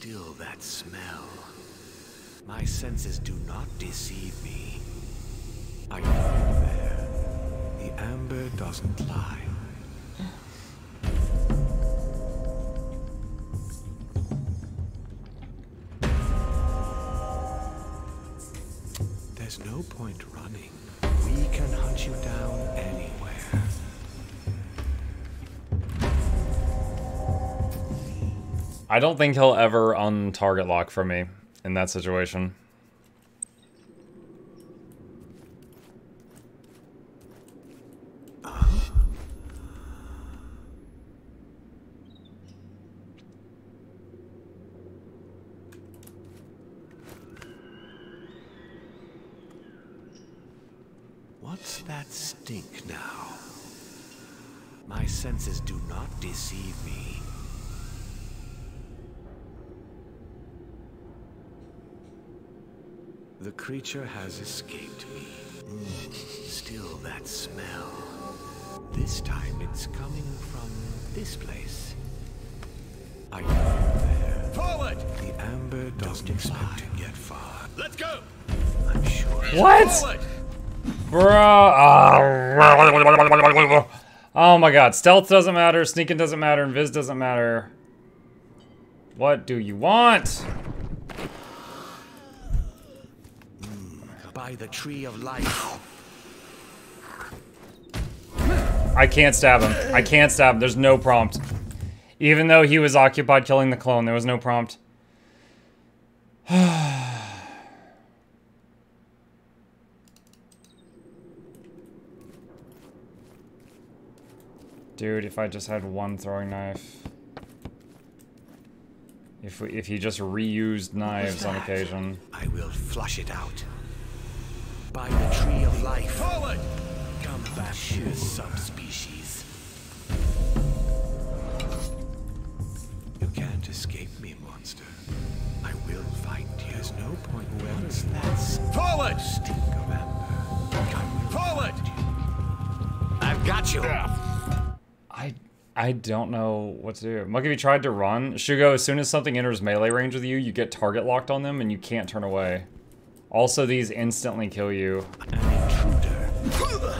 Still that smell. My senses do not deceive me. I know there. The amber doesn't lie. There's no point running. We can hunt you down anywhere. I don't think he'll ever un-target lock from me in that situation. What's that stink now? My senses do not deceive me. The creature has escaped me. Still that smell. This time it's coming from this place. I know there. Forward! The amber doesn't expect to get far. Let's go! I'm sure. What? Forward! Bro. Oh my god. Stealth doesn't matter. Sneaking doesn't matter. Invis doesn't matter. What do you want? By the tree of life. I can't stab him. I can't stab him. There's no prompt. Even though he was occupied killing the clone, there was no prompt. Dude, if I just had one throwing knife. If he just reused knives on occasion. I will flush it out. By the tree of life. Forward! Come back, you subspecies. You can't escape me, monster. I will find you. There's no point. Whoever's that Forward! stink of amber. I will Forward! find you. I've got you. I don't know what to do. Muck, if you tried to run, Shugo, as soon as something enters melee range with you, you get target locked on them and you can't turn away. Also, these instantly kill you. An intruder.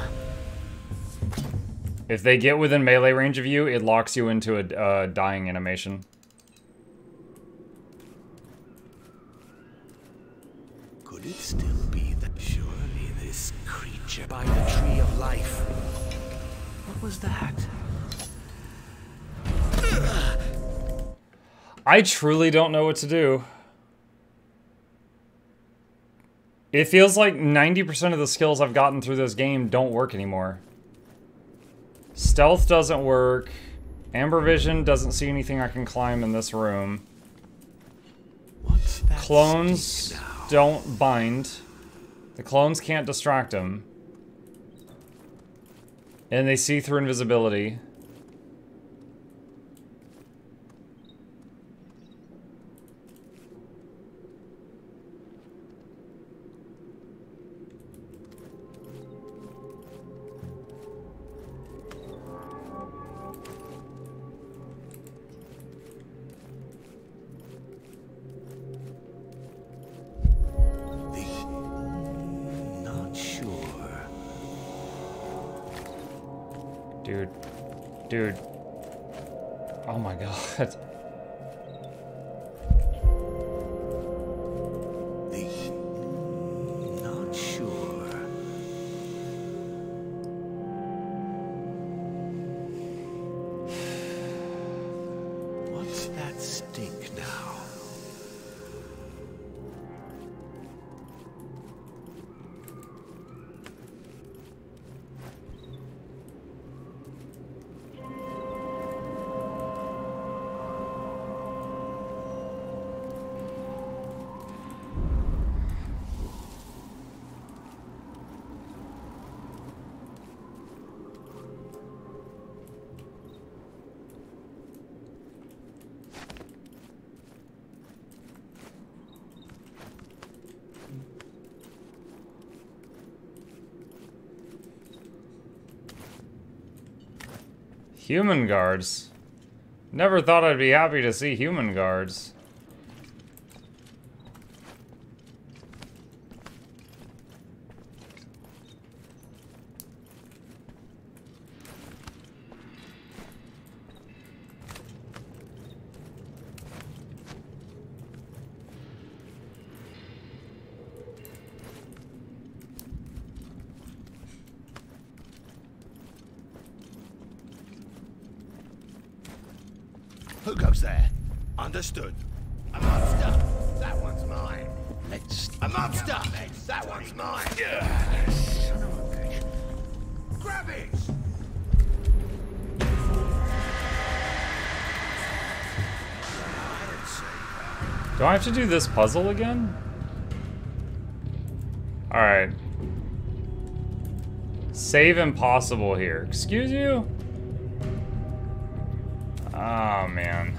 If they get within melee range of you, it locks you into a dying animation. Could it still be that surely this creature by the tree of life? What was that? I truly don't know what to do. It feels like 90% of the skills I've gotten through this game don't work anymore. Stealth doesn't work. Amber Vision doesn't see anything I can climb in this room. What's that? Clones don't bind. The clones can't distract him. And they see through invisibility. Dude. Oh my god. Not sure. What's that stink now? Human guards. Never thought I'd be happy to see human guards. Who goes there? Understood. A monster. That one's mine. A monster. That one's mine. Son of a bitch. Grab it. Do I have to do this puzzle again? Alright. Save impossible here. Excuse you? Oh, man.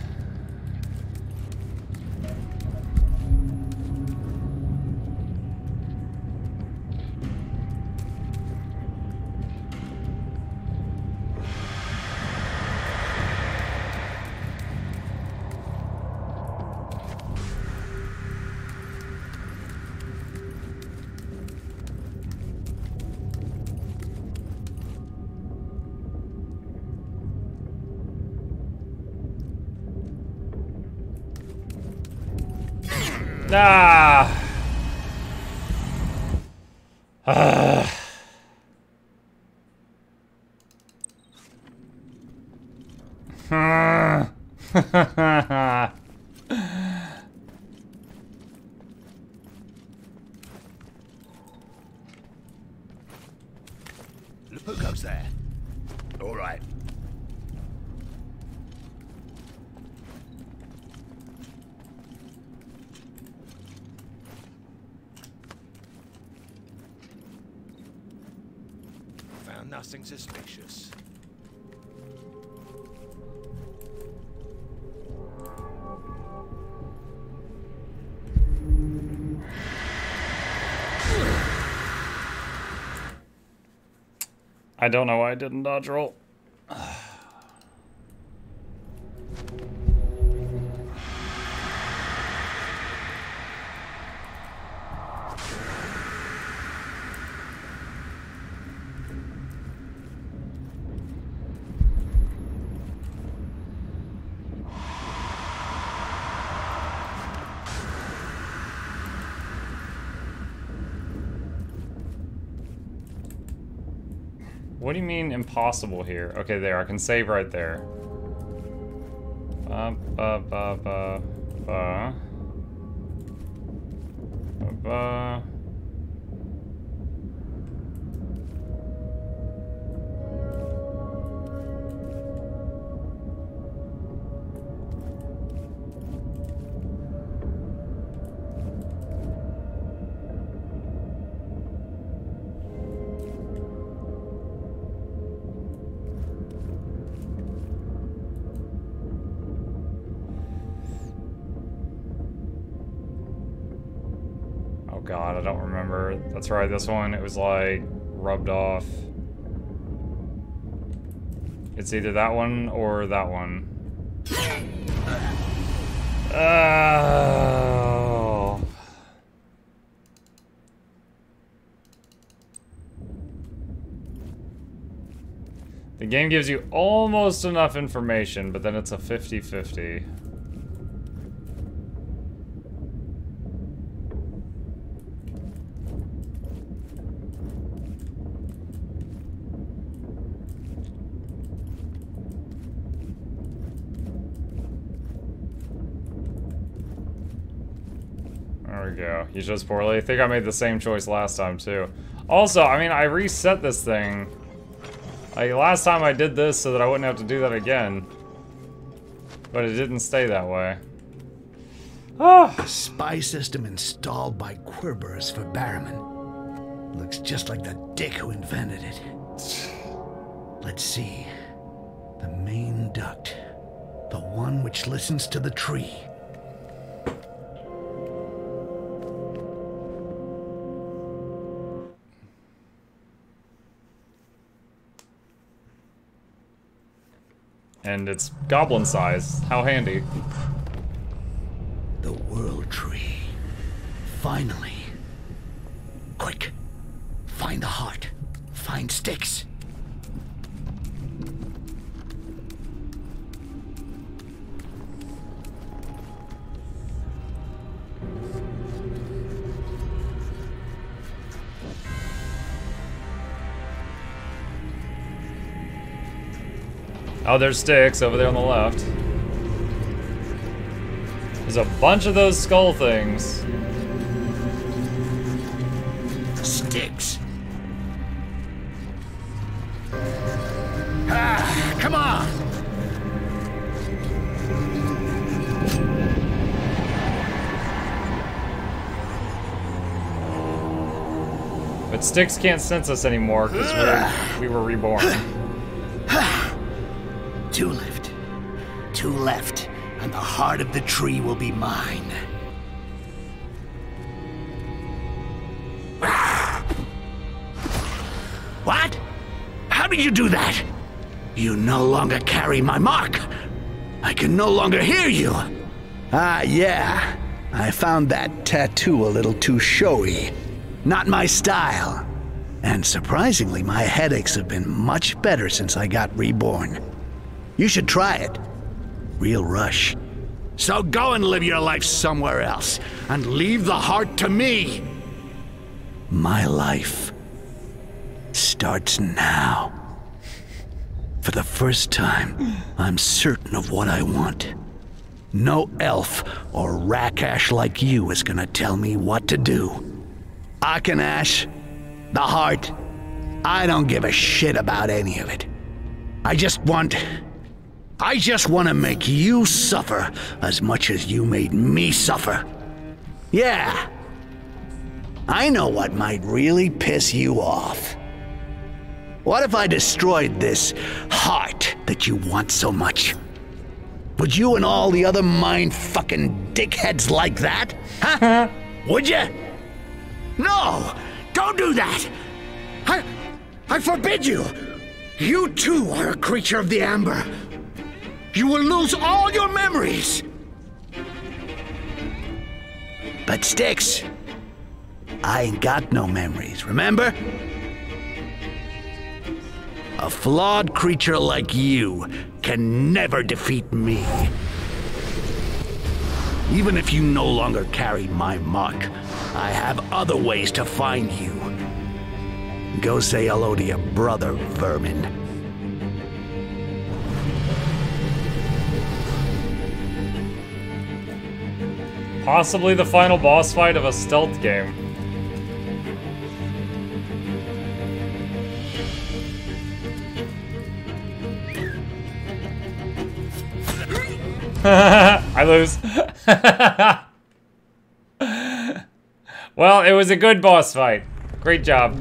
Ah. Who goes there? All right. Found nothing suspicious. I don't know why I didn't dodge roll. What do you mean impossible here? Okay, there, I can save right there. Ba, ba, ba, ba, ba. Ba, ba. God, I don't remember. That's right, this one, it was like rubbed off. It's either that one or that one. Oh. The game gives you almost enough information, but then it's a 50-50. There we go. You chose poorly. I think I made the same choice last time, too. Also, I mean, I reset this thing. Like, last time I did this so that I wouldn't have to do that again. But it didn't stay that way. A spy system installed by Querberus for Barrowman. Looks just like the dick who invented it. Let's see. The main duct. The one which listens to the tree. And it's goblin size. How handy. The world tree. Finally. Quick. Find the heart. Find Styx. Oh, there's Styx over there on the left. There's a bunch of those skull things. Styx. Ah, come on. But Styx can't sense us anymore because we were reborn. 2 left. 2 left. And the heart of the tree will be mine. What? How did you do that? You no longer carry my mark. I can no longer hear you. Ah, yeah. I found that tattoo a little too showy. Not my style. And surprisingly, my headaches have been much better since I got reborn. You should try it. Real rush. So go and live your life somewhere else, and leave the heart to me. My life starts now. For the first time, I'm certain of what I want. No elf or Rakash like you is gonna tell me what to do. Akanash, the heart, I don't give a shit about any of it. I just want to make you suffer as much as you made me suffer. Yeah. I know what might really piss you off. What if I destroyed this heart that you want so much? Would you and all the other mind-fucking dickheads like that? Huh? Would you? No! Don't do that! I forbid you! You too are a creature of the Amber. You will lose all your memories! But Styx, I ain't got no memories, remember? A flawed creature like you can never defeat me. Even if you no longer carry my mark, I have other ways to find you. Go say hello to your brother, vermin. Possibly the final boss fight of a stealth game. I lose. Well, it was a good boss fight. Great job.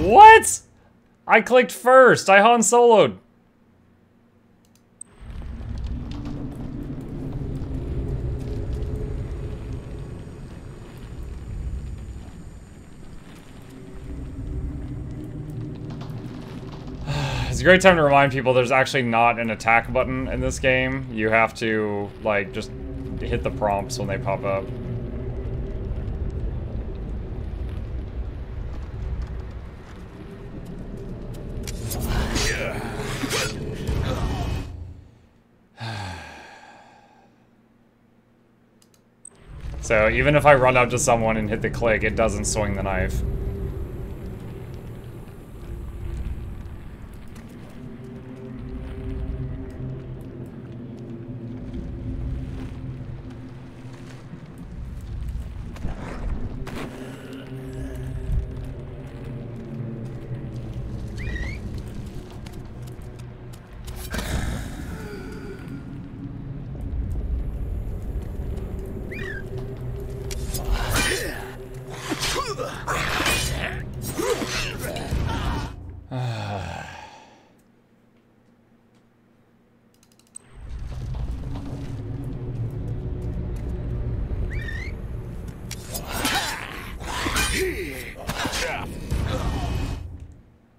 What? I clicked first. I Han Solo'd. It's a great time to remind people there's actually not an attack button in this game. You have to, like, just hit the prompts when they pop up. So even if I run up to someone and hit the click, it doesn't swing the knife.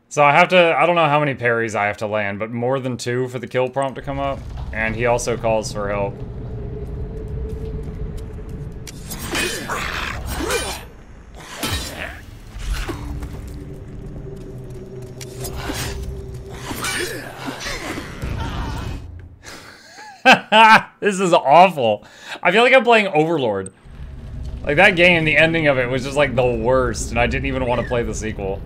So I have to, I don't know how many parries I have to land, but more than 2 for the kill prompt to come up. And he also calls for help. This is awful. I feel like I'm playing Overlord. Like that game, the ending of it was just like the worst, and I didn't even want to play the sequel.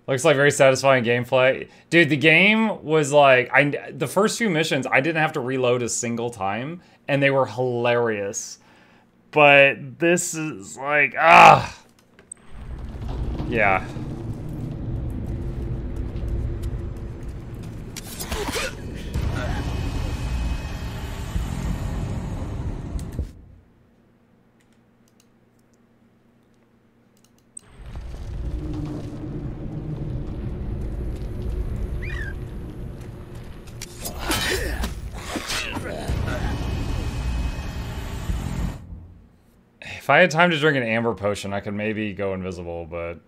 Looks like very satisfying gameplay. Dude, the game was like, the first few missions, I didn't have to reload a single time, and they were hilarious. But this is like, yeah. If I had time to drink an amber potion, I could maybe go invisible, but...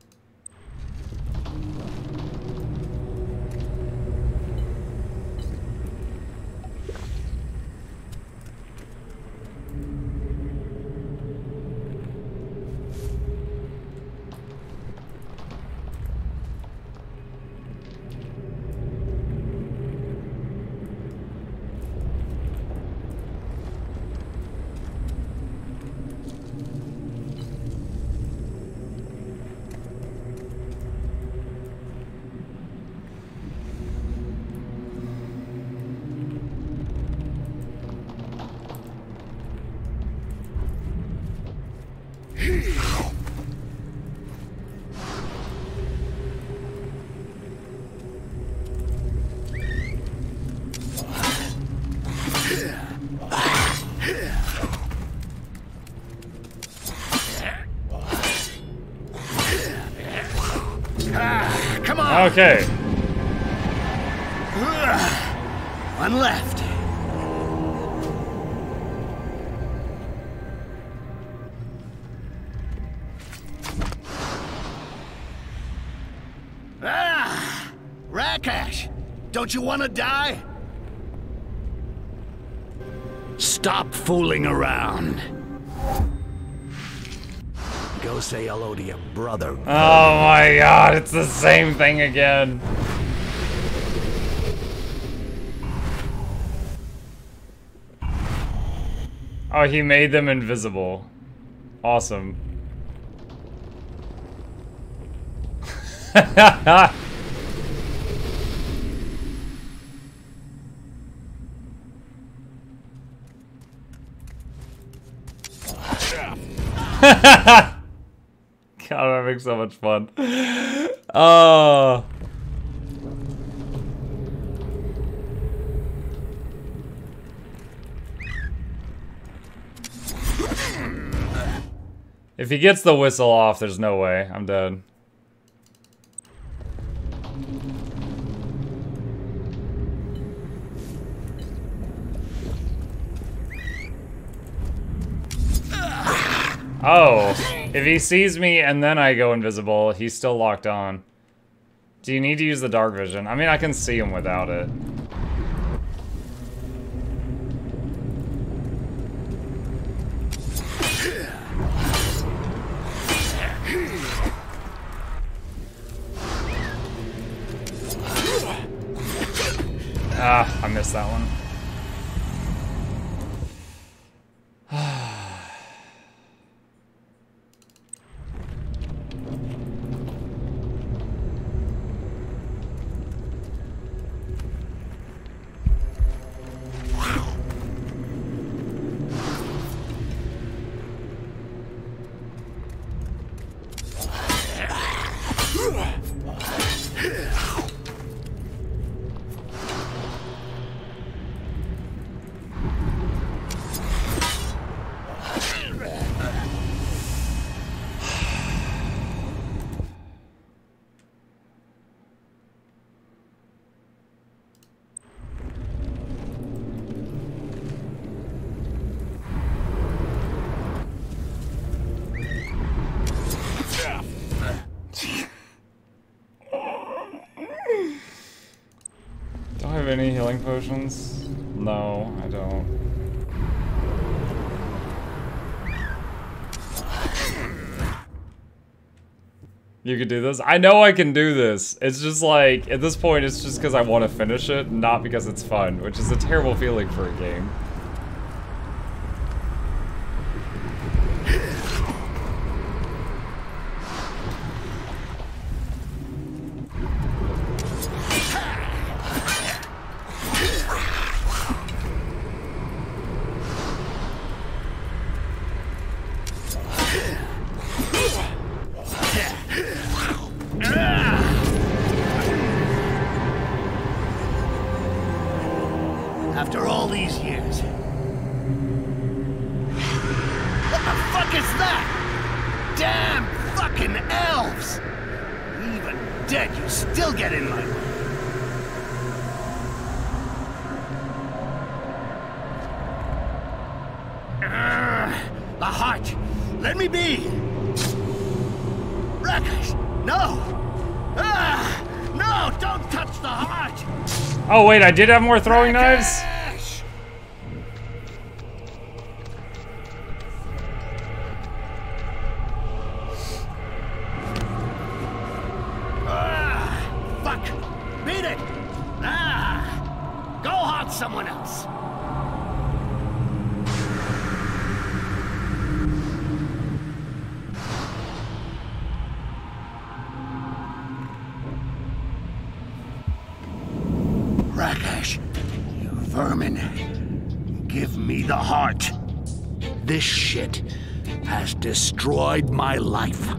Come on! Okay. One left. Rakash! Don't you want to die? Stop fooling around. Go say hello to your brother. Oh my god, it's the same thing again. Oh, he made them invisible. Awesome. God, I'm having so much fun. Oh. If he gets the whistle off, there's no way. I'm dead. Oh, if he sees me and then I go invisible, he's still locked on. Do you need to use the dark vision? I mean, I can see him without it. Ah, I missed that one. Do I have any healing potions? No, I don't. You could do this? I know I can do this. It's just like, at this point, it's just because I want to finish it, not because it's fun, which is a terrible feeling for a game. fuck is that? Damn fucking elves! Even dead, you still get in my way. The heart! Let me be! Rakesh! No! No! Don't touch the heart! Oh wait, I did have more throwing knives? Fuck! Beat it! Go haunt someone else! Rakesh, you vermin. Give me the heart. This shit has destroyed my life.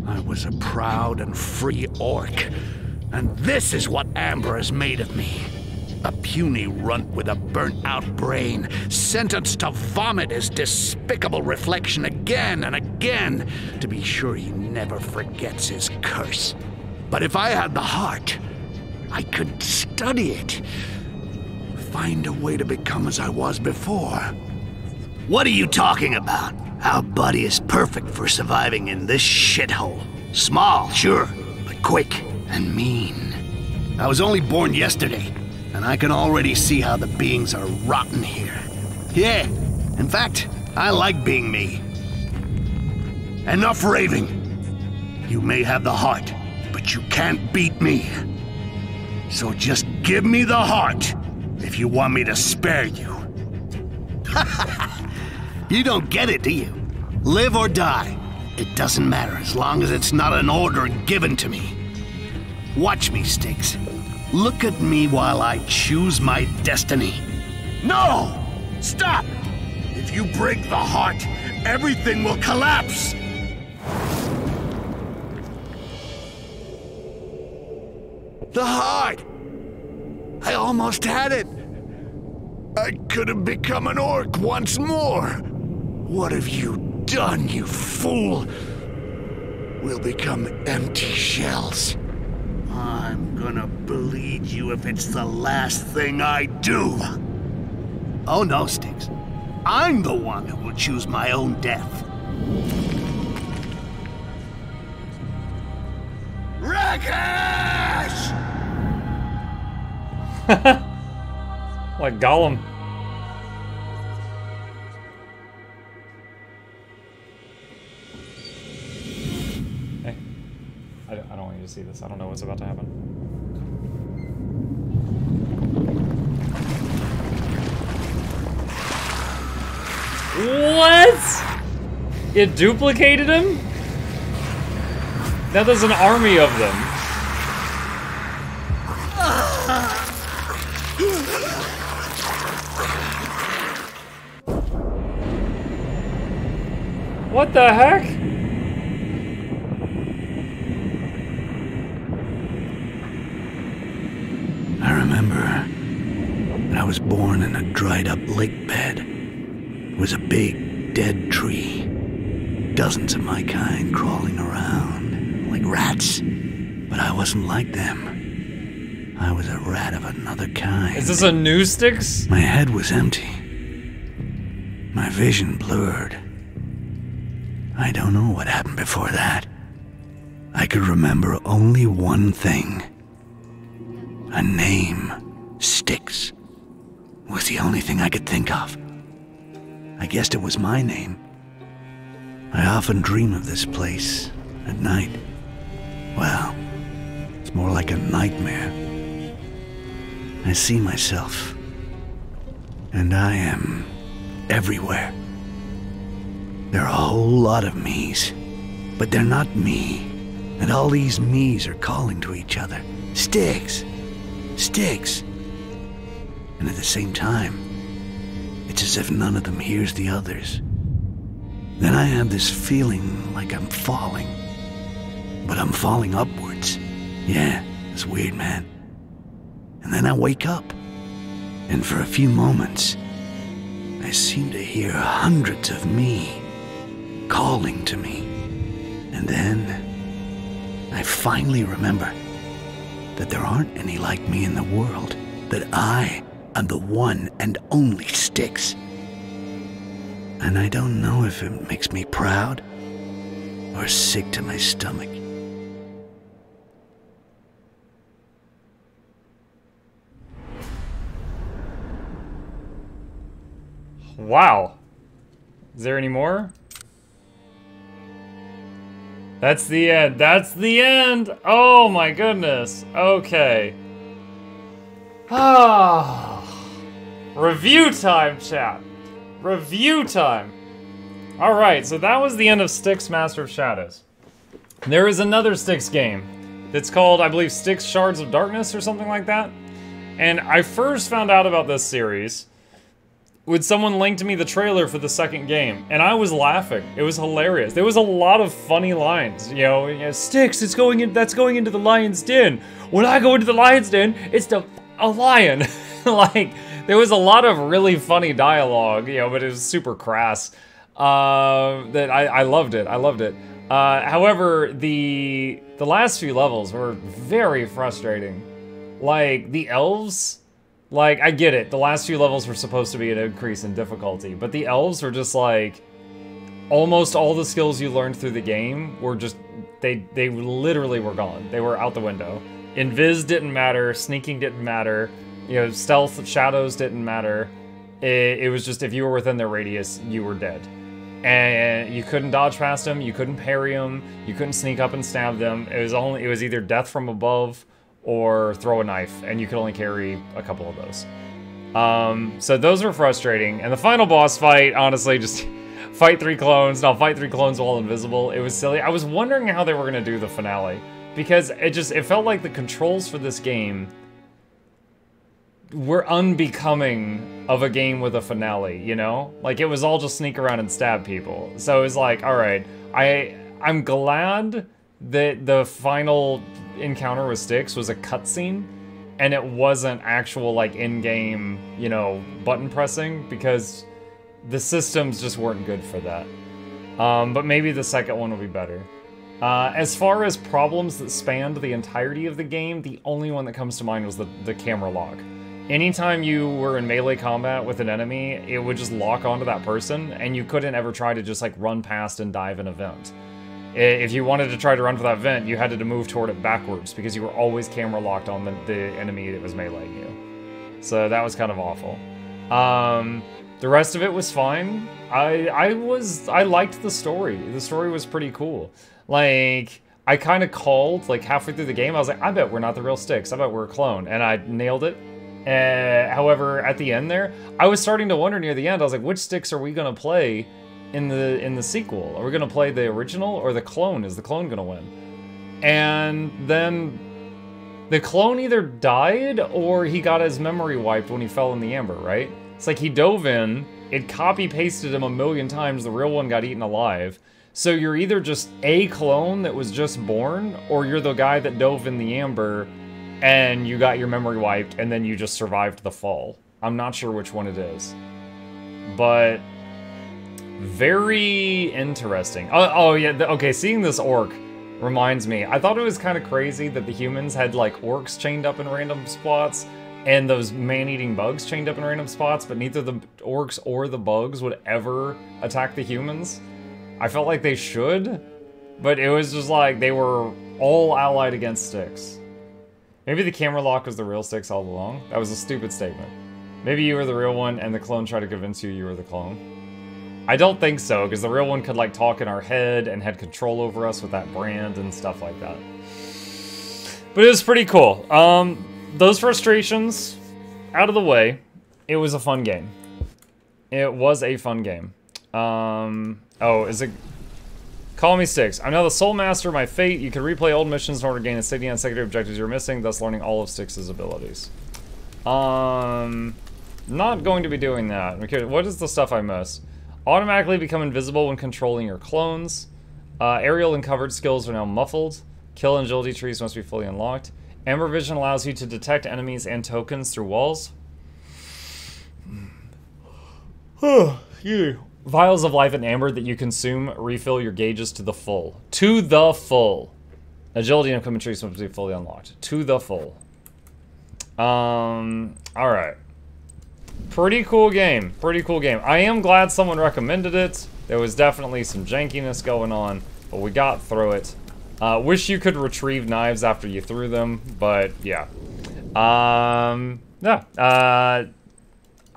I was a proud and free orc, and this is what Amber has made of me. A puny runt with a burnt-out brain, sentenced to vomit his despicable reflection again and again, to be sure he never forgets his curse. But if I had the heart, I could study it. Find a way to become as I was before. What are you talking about? Our buddy is perfect for surviving in this shithole. Small, sure, but quick and mean. I was only born yesterday, and I can already see how the beings are rotten here. Yeah, in fact, I like being me. Enough raving. You may have the heart, but you can't beat me. So just give me the heart if you want me to spare you. You don't get it, do you? Live or die. It doesn't matter as long as it's not an order given to me. Watch me, Styx. Look at me while I choose my destiny. No! Stop! If you break the heart, everything will collapse! The heart! I almost had it! I could have become an orc once more! What have you done, you fool? We'll become empty shells. I'm gonna bleed you if it's the last thing I do. Oh no, Styx. I'm the one who will choose my own death. Rakesh! Like Gollum. Hey. I don't want you to see this. I don't know what's about to happen. What? It duplicated him? Now there's an army of them. What the heck? I remember that I was born in a dried-up lake bed. It was a big, dead tree. Dozens of my kind crawling around, like rats. But I wasn't like them. I was a rat of another kind. Is this a new Styx? My head was empty. My vision blurred. I don't know what happened before that. I could remember only one thing. A name, Styx, was the only thing I could think of. I guessed it was my name. I often dream of this place at night. Well, it's more like a nightmare. I see myself, and I am everywhere. There are a whole lot of me's, but they're not me. And all these me's are calling to each other. Styx! Styx! And at the same time, it's as if none of them hears the others. Then I have this feeling like I'm falling. But I'm falling upwards. Yeah, it's weird, man. And then I wake up. And for a few moments, I seem to hear hundreds of me calling to me. And then I finally remember that there aren't any like me in the world, that I am the one and only Styx. And I don't know if it makes me proud or sick to my stomach. Wow. Is there any more? That's the end. That's the end. Oh my goodness. Okay. Ah. Review time, chat. Review time. Alright, so that was the end of Styx Master of Shadows. There is another Styx game that's called, I believe, Styx Shards of Darkness or something like that. And I first found out about this series when someone linked me the trailer for the second game, and I was laughing. It was hilarious. There was a lot of funny lines, you know, Styx, that's going into the lion's den. When I go into the lion's den, it's a lion. Like, there was a lot of really funny dialogue, you know, but it was super crass. That I loved it. I loved it. However, the last few levels were very frustrating. Like, the elves, like, I get it. The last few levels were supposed to be an increase in difficulty, but the elves were just like, almost all the skills you learned through the game were just, they literally were gone. They were out the window. Invis didn't matter, sneaking didn't matter, you know, stealth, shadows didn't matter. It was just, if you were within their radius, you were dead. And you couldn't dodge past them, you couldn't parry them, you couldn't sneak up and stab them. It was either death from above or throw a knife, and you could only carry a couple of those. So those were frustrating. And the final boss fight, honestly, just fight 3 clones. No, fight 3 clones while invisible. It was silly. I was wondering how they were gonna do the finale, because it felt like the controls for this game were unbecoming of a game with a finale, you know? Like, it was all just sneak around and stab people. So it was like, alright, I'm glad that the final encounter with Styx was a cutscene, and it wasn't actual, like, in-game, you know, button pressing, because the systems just weren't good for that. But maybe the second one will be better. As far as problems that spanned the entirety of the game, the only one that comes to mind was the camera lock. Anytime you were in melee combat with an enemy, it would just lock onto that person, and you couldn't ever try to just, like, run past and dive an event. If you wanted to try to run for that vent, you had to move toward it backwards, because you were always camera locked on the enemy that was meleeing you. So that was kind of awful. The rest of it was fine. I liked the story. The story was pretty cool. Like, I kind of called, like, halfway through the game, I was like, I bet we're not the real Styx. I bet we're a clone. And I nailed it. However, at the end there, I was starting to wonder near the end, I was like, which Styx are we going to play in the sequel? Are we going to play the original or the clone? Is the clone going to win? And then the clone either died or he got his memory wiped when he fell in the amber, right? It's like he dove in, it copy-pasted him a million times, the real one got eaten alive. So you're either just a clone that was just born, or you're the guy that dove in the amber and you got your memory wiped and then you just survived the fall. I'm not sure which one it is. But very interesting. Oh yeah, okay, seeing this orc reminds me. I thought it was kind of crazy that the humans had, like, orcs chained up in random spots and those man-eating bugs chained up in random spots, but neither the orcs or the bugs would ever attack the humans. I felt like they should, but it was just like they were all allied against Styx. Maybe the camera lock was the real Styx all along. That was a stupid statement. Maybe you were the real one and the clone tried to convince you you were the clone. I don't think so, because the real one could, like, talk in our head and had control over us with that brand and stuff like that. But it was pretty cool. Those frustrations out of the way, it was a fun game. It was a fun game. Oh, is it... Call me Styx. I'm now the sole master of my fate. You can replay old missions in order to gain insignia and secondary objectives you're missing, thus learning all of Styx's abilities. Not going to be doing that. Okay, what is the stuff I missed? Automatically become invisible when controlling your clones. Aerial and covered skills are now muffled. Kill and agility trees must be fully unlocked. Amber vision allows you to detect enemies and tokens through walls. Yeah. Vials of life and amber that you consume refill your gauges to the full. To the full. Agility and equipment trees must be fully unlocked. To the full. Alright. Pretty cool game. Pretty cool game. I am glad someone recommended it. There was definitely some jankiness going on, but we got through it. Wish you could retrieve knives after you threw them, but yeah.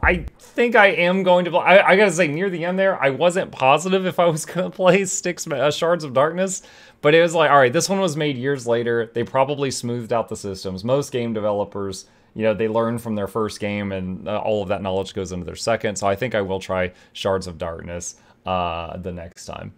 I think I am going to play. I gotta say, near the end there, I wasn't positive if I was gonna play Styx Shards of Darkness, but it was like, all right, this one was made years later. They probably smoothed out the systems. Most game developers, you know, they learn from their first game, and all of that knowledge goes into their second. So I think I will try Shards of Darkness the next time.